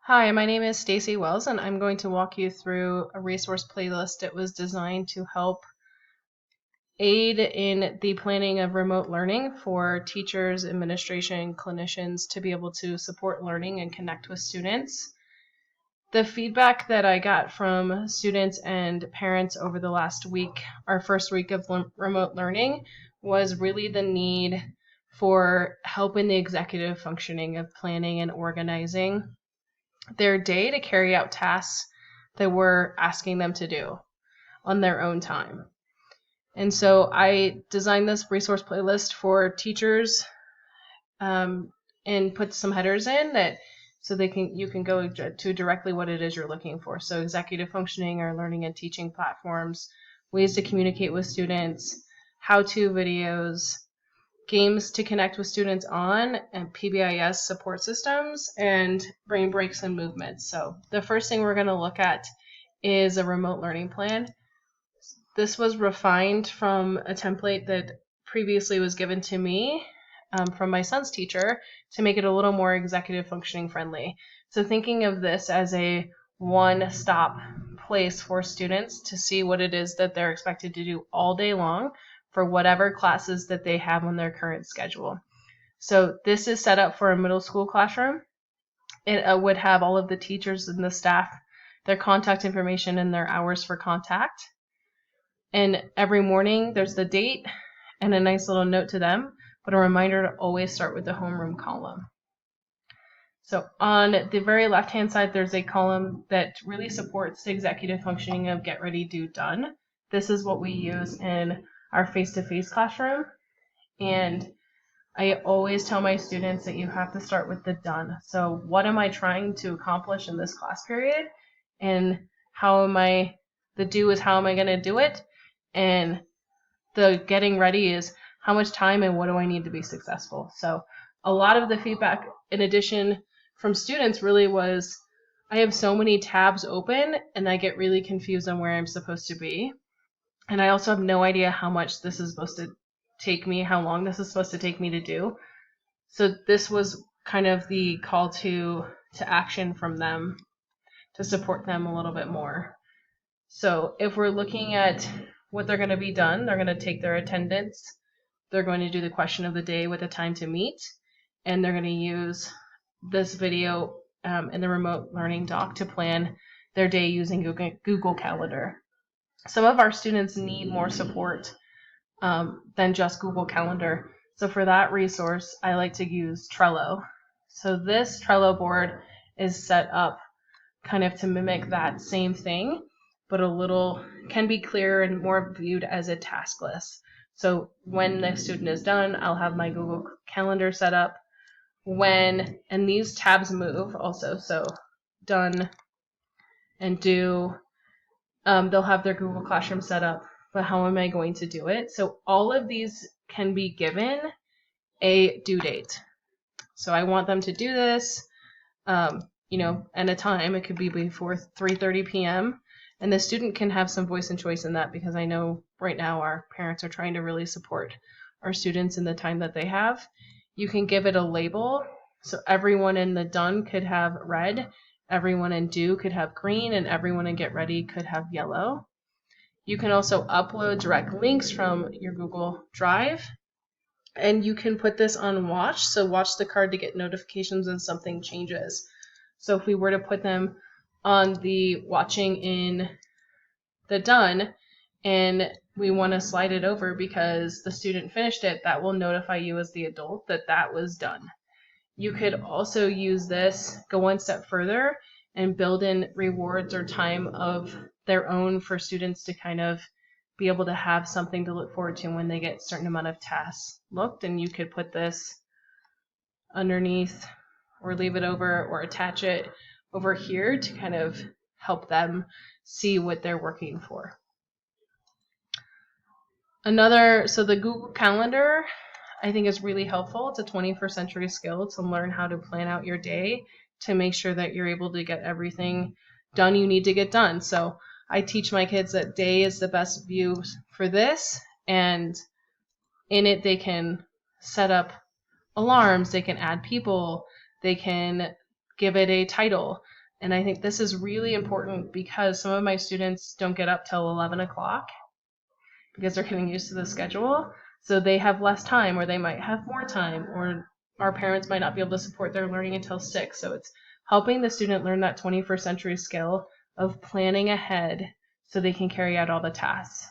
Hi, my name is Stacy Wells, and I'm going to walk you through a resource playlist that was designed to help aid in the planning of remote learning for teachers, administration, clinicians to be able to support learning and connect with students. The feedback that I got from students and parents over the last week, our first week of remote learning, was really the need for help in the executive functioning of planning and organizing their day to carry out tasks that we're asking them to do on their own time. And so I designed this resource playlist for teachers and put some headers in that so you can go to directly what it is you're looking for. So executive functioning or learning and teaching platforms, ways to communicate with students, how-to videos, games to connect with students on, and PBIS support systems, and brain breaks and movements. So the first thing we're going to look at is a remote learning plan. This was refined from a template that previously was given to me from my son's teacher to make it a little more executive functioning friendly. So thinking of this as a one-stop place for students to see what it is that they're expected to do all day long for whatever classes that they have on their current schedule. So this is set up for a middle school classroom. It would have all of the teachers and the staff, their contact information and their hours for contact. And every morning there's the date and a nice little note to them, but a reminder to always start with the homeroom column. So on the very left-hand side, there's a column that really supports the executive functioning of get ready, do, done. This is what we use in our face-to-face classroom. And I always tell my students that you have to start with the done. So what am I trying to accomplish in this class period? And the do is how am I going to do it? And the getting ready is how much time and what do I need to be successful? So a lot of the feedback, in addition from students, really was I have so many tabs open and I get really confused on where I'm supposed to be. And I also have no idea how much this is supposed to take me, how long this is supposed to take me to do. So this was kind of the call to action from them to support them a little bit more. So if we're looking at what they're going to be done, they're going to take their attendance, they're going to do the question of the day with a time to meet, and they're going to use this video in the remote learning doc to plan their day using Google Calendar. Some of our students need more support than just Google Calendar. So for that resource, I like to use Trello. So this Trello board is set up kind of to mimic that same thing, but can be clearer and more viewed as a task list. So when the student is done, I'll have my Google Calendar set up. And these tabs move also, so done and do, they'll have their Google Classroom set up, but how am I going to do it? So all of these can be given a due date. So I want them to do this, and a time. It could be before 3:30 p.m. And the student can have some voice and choice in that because I know right now our parents are trying to really support our students in the time that they have. You can give it a label. So everyone in the done could have red, everyone in do could have green, and everyone in get ready could have yellow. You can also upload direct links from your Google Drive. And you can put this on watch. So watch the card to get notifications when something changes. So if we were to put them on the watching in the done and we want to slide it over because the student finished it, that will notify you as the adult that that was done. You could also use this, go one step further, and build in rewards or time of their own for students to kind of be able to have something to look forward to when they get a certain amount of tasks looked. And you could put this underneath or leave it over or attach it over here to kind of help them see what they're working for. So the Google Calendar, I think is really helpful. It's a 21st century skill to learn how to plan out your day to make sure that you're able to get everything done you need to get done. So I teach my kids that day is the best view for this, and in it they can set up alarms, they can add people, they can give it a title. And I think this is really important because some of my students don't get up till 11 o'clock because they're getting used to the schedule. So they have less time, or they might have more time, or our parents might not be able to support their learning until 6. So it's helping the student learn that 21st century skill of planning ahead so they can carry out all the tasks.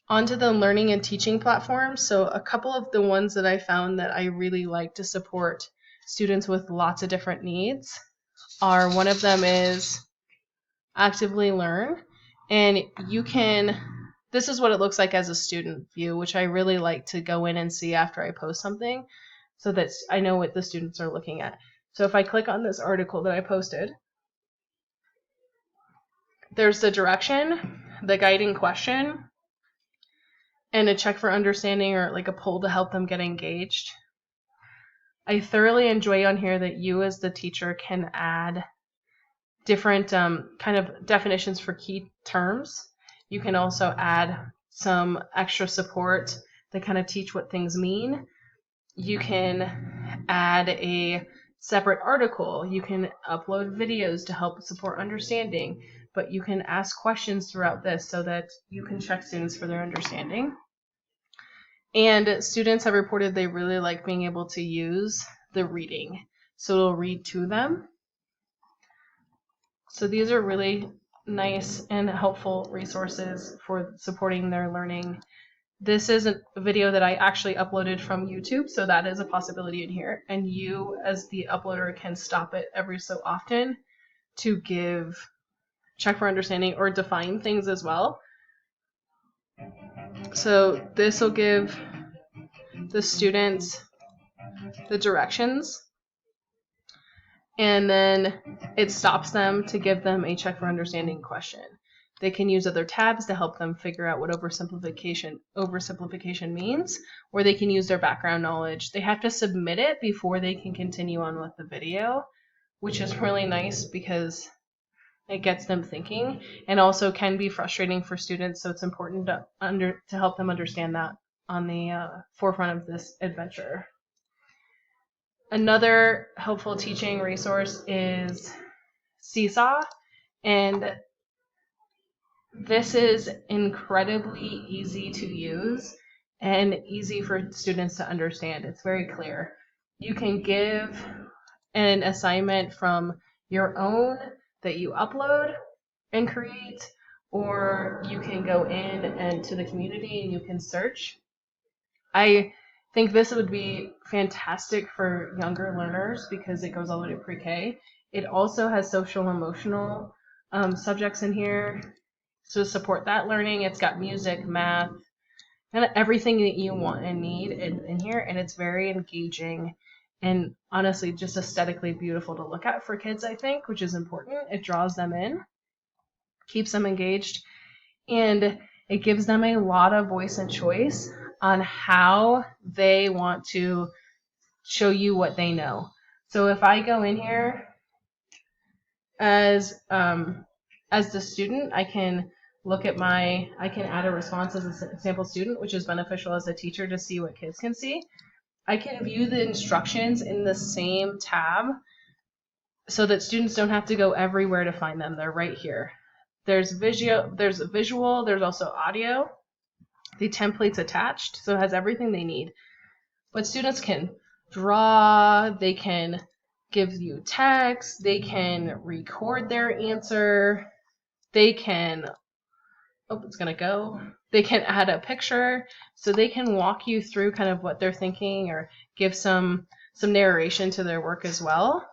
Onto the learning and teaching platforms. So a couple of the ones that I found that I really like to support students with lots of different needs are, one of them is Actively Learn. And you can, this is what it looks like as a student view, which I really like to go in and see after I post something so that I know what the students are looking at. So if I click on this article that I posted, there's the direction, the guiding question, and a check for understanding, or like a poll to help them get engaged. I thoroughly enjoy on here that you as the teacher can add different kind of definitions for key terms. You can also add some extra support to kind of teach what things mean. You can add a separate article. You can upload videos to help support understanding, but you can ask questions throughout this so that you can check students for their understanding. And students have reported they really like being able to use the reading. So it'll read to them. So these are really nice and helpful resources for supporting their learning. This is a video that I actually uploaded from YouTube, so that is a possibility in here. And you, as the uploader, can stop it every so often to check for understanding or define things as well. So this will give the students the directions, and then it stops them to give them a check for understanding question. They can use other tabs to help them figure out what oversimplification means, or they can use their background knowledge. They have to submit it before they can continue on with the video, which is really nice because it gets them thinking, and also can be frustrating for students, so it's important to help them understand that on the forefront of this adventure. Another helpful teaching resource is Seesaw, and this is incredibly easy to use and easy for students to understand. It's very clear. You can give an assignment from your own that you upload and create, or you can go in and to the community and you can search. I think this would be fantastic for younger learners because it goes all the way to pre-K. It also has social and emotional subjects in here to support that learning. It's got music, math, and everything that you want and need in here, and it's very engaging and honestly just aesthetically beautiful to look at for kids, I think, which is important. It draws them in, keeps them engaged, and it gives them a lot of voice and choice on how they want to show you what they know. So if I go in here as the student, I can look at I can add a response as a sample student, which is beneficial as a teacher to see what kids can see. I can view the instructions in the same tab so that students don't have to go everywhere to find them. They're right here. There's visual, there's also audio. The template's attached, so it has everything they need. But students can draw, they can give you text, they can record their answer, they can, they can add a picture, so they can walk you through kind of what they're thinking or give some narration to their work as well.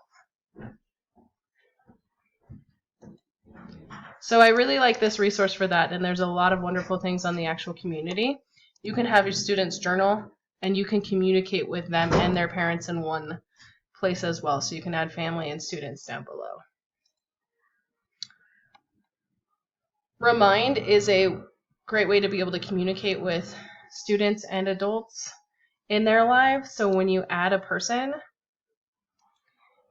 So I really like this resource for that, and there's a lot of wonderful things on the actual community. You can have your students journal, and you can communicate with them and their parents in one place as well, so you can add family and students down below. Remind is a great way to be able to communicate with students and adults in their lives. So when you add a person,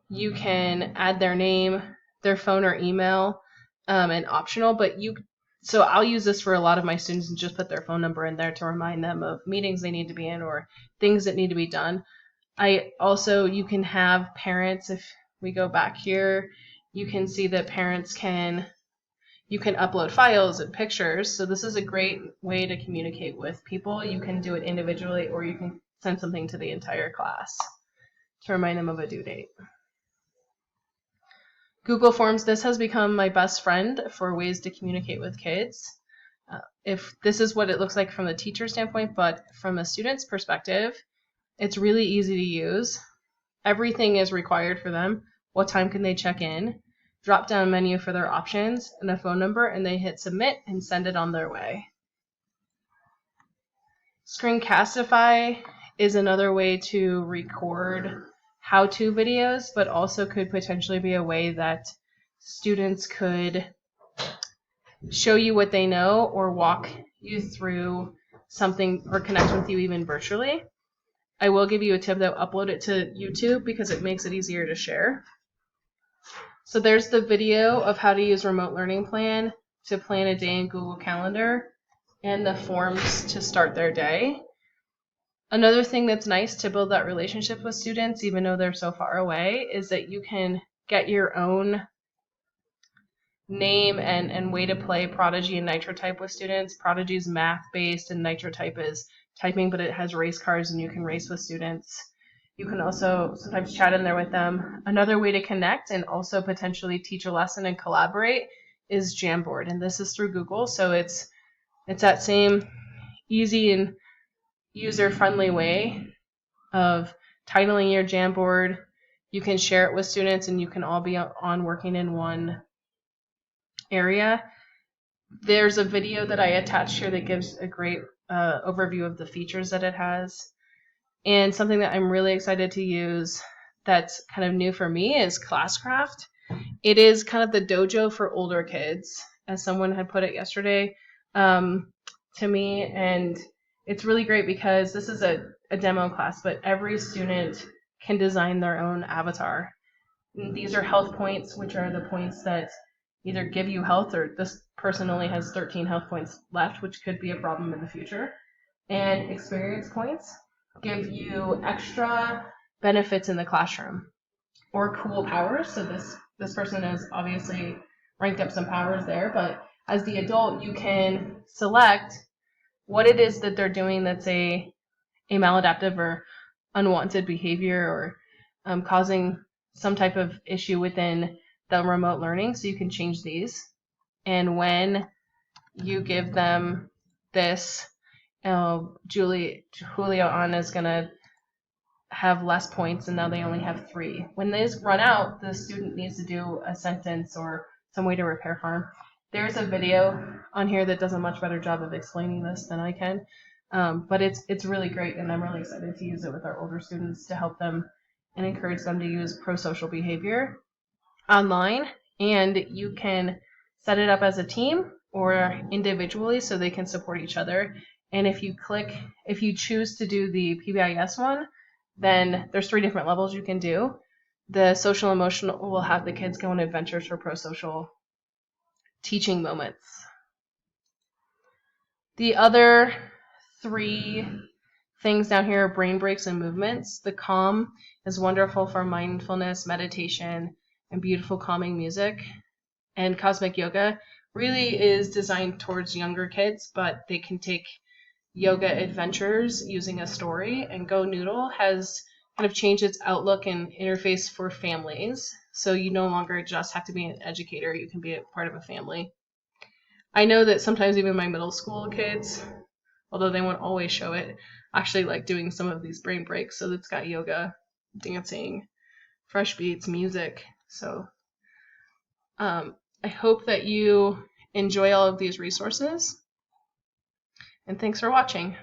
you can add their name, their phone or email, and optional, but so I'll use this for a lot of my students and just put their phone number in there to remind them of meetings they need to be in or things that need to be done. You can have parents, if we go back here, you can see that you can upload files and pictures. So this is a great way to communicate with people. You can do it individually, or you can send something to the entire class to remind them of a due date. Google Forms, this has become my best friend for ways to communicate with kids. If this is what it looks like from the teacher standpoint, but from a student's perspective, it's really easy to use. Everything is required for them. What time can they check in? Drop down menu for their options and a phone number, and they hit submit and send it on their way. Screencastify is another way to record how-to videos, but also could potentially be a way that students could show you what they know or walk you through something or connect with you even virtually. I will give you a tip though, upload it to YouTube because it makes it easier to share. So there's the video of how to use Remote Learning Plan to plan a day in Google Calendar and the forms to start their day. Another thing that's nice to build that relationship with students, even though they're so far away, is that you can get your own name and way to play Prodigy and NitroType with students. Prodigy is math-based and NitroType is typing, but it has race cards and you can race with students. You can also sometimes chat in there with them. Another way to connect and also potentially teach a lesson and collaborate is Jamboard, and this is through Google, so it's that same easy and user-friendly way of titling your Jamboard. You can share it with students and you can all be on working in one area. There's a video that I attached here that gives a great overview of the features that it has. And something that I'm really excited to use that's kind of new for me is Classcraft. It is kind of the dojo for older kids, as someone had put it yesterday to me. And it's really great because this is a demo class, but every student can design their own avatar. And these are health points, which are the points that either give you health, or this person only has 13 health points left, which could be a problem in the future. And experience points give you extra benefits in the classroom or cool powers. So this person has obviously ranked up some powers there, but as the adult, you can select what it is that they're doing that's a maladaptive or unwanted behavior or causing some type of issue within the remote learning. So you can change these. And when you give them this, Julio on is going to have less points, and now they only have 3. When these run out, the student needs to do a sentence or some way to repair harm. There's a video on here that does a much better job of explaining this than I can, but it's really great, and I'm really excited to use it with our older students to help them and encourage them to use pro-social behavior online. And you can set it up as a team or individually so they can support each other. And if you choose to do the PBIS one, then there's 3 different levels you can do. The social emotional will have the kids go on adventures for pro-social teaching moments. The other 3 things down here are brain breaks and movements. The Calm is wonderful for mindfulness, meditation, and beautiful calming music. And Cosmic Yoga really is designed towards younger kids, but they can take yoga adventures using a story. And Go Noodle has kind of changed its outlook and interface for families. So you no longer just have to be an educator, you can be a part of a family. I know that sometimes even my middle school kids, although they won't always show it, actually like doing some of these brain breaks. So it's got yoga, dancing, fresh beats, music. So I hope that you enjoy all of these resources, and thanks for watching.